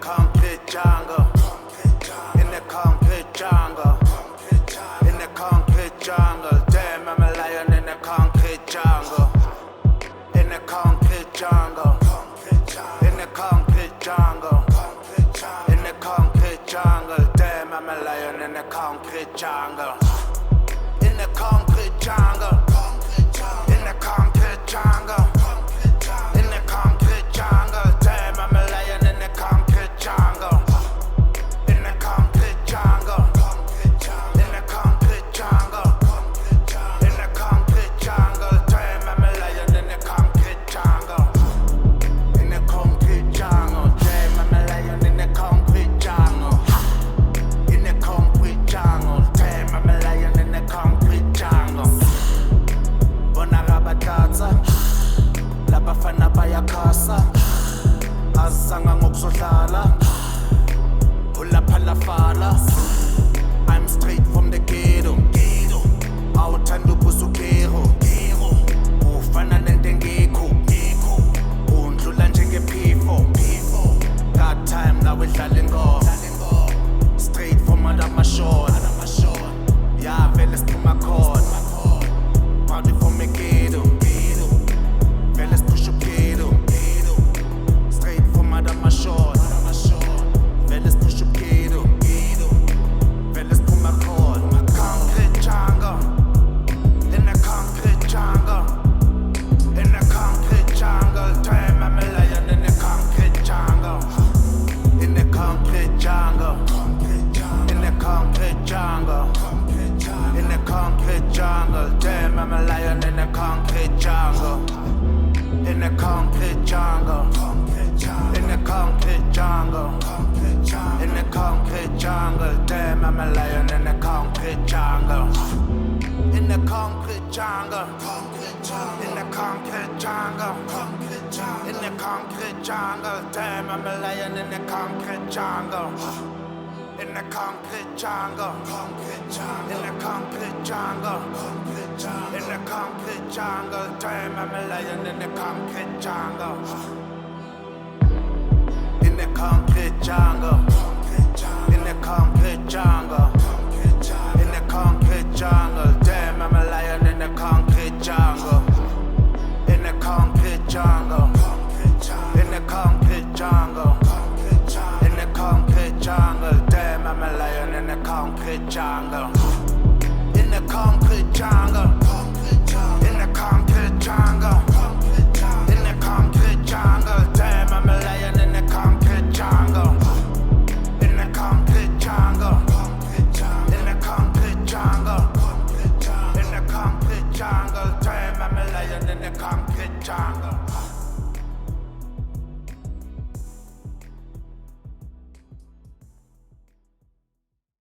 concrete jungle. In the concrete jungle. In the concrete jungle. Damn, I'm a lion in the concrete jungle. In the concrete jungle. In the concrete jungle. In the concrete jungle. Damn, I'm a lion in the concrete jungle. In the concrete jungle. In the concrete jungle. In the concrete jungle. Damn, I'm a lion in the concrete jungle. In the concrete jungle. In the concrete jungle. In the concrete jungle. Damn, I'm a lion in the concrete jungle. In the concrete jungle. Damn, I'm a lion in the concrete jungle. In the concrete jungle. Damn, I'm a lion in the concrete jungle. Bonarabatata labafana bayakhasa azanga ngokuzodlala ulaphalafala. I'm straight from the ghetto. Awuthanda ubusukero ufana nento engekho undlula njengephifo. That time nawe dlala ingoma straight from Adamashore. Yeah, vele siphuma khona party from the ghetto. Vele siphusha ubughetto straight from Adamashore. Vele siphusha ubughetto vele siphuma khona. Concrete jungle. In the concrete jungle. In the concrete jungle. Damn, I'm a lion in the concrete jungle. In the concrete jungle. In the concrete jungle. In the concrete jungle. Damn, I'm a lion in the concrete jungle. In the concrete jungle. In the concrete jungle. In the concrete jungle. Damn, I'm a lion in the concrete jungle. In the concrete jungle. In the concrete jungle. In the concrete jungle. Damn, I'm a lion in the concrete jungle. In the concrete jungle. In the concrete jungle. In the concrete jungle. Damn, I'm a lion in the concrete jungle. In the concrete jungle. In the concrete jungle. In the concrete jungle. Damn, I'm a lion in the concrete jungle. In the concrete jungle. In the concrete jungle. In the concrete jungle. Damn, I'm a lion in the concrete jungle. In the concrete jungle. In the concrete jungle. In the concrete jungle. Damn, I'm a lion in the concrete jungle. In the concrete jungle. In the concrete jungle. In the concrete jungle. Damn, I'm a lion in the concrete jungle.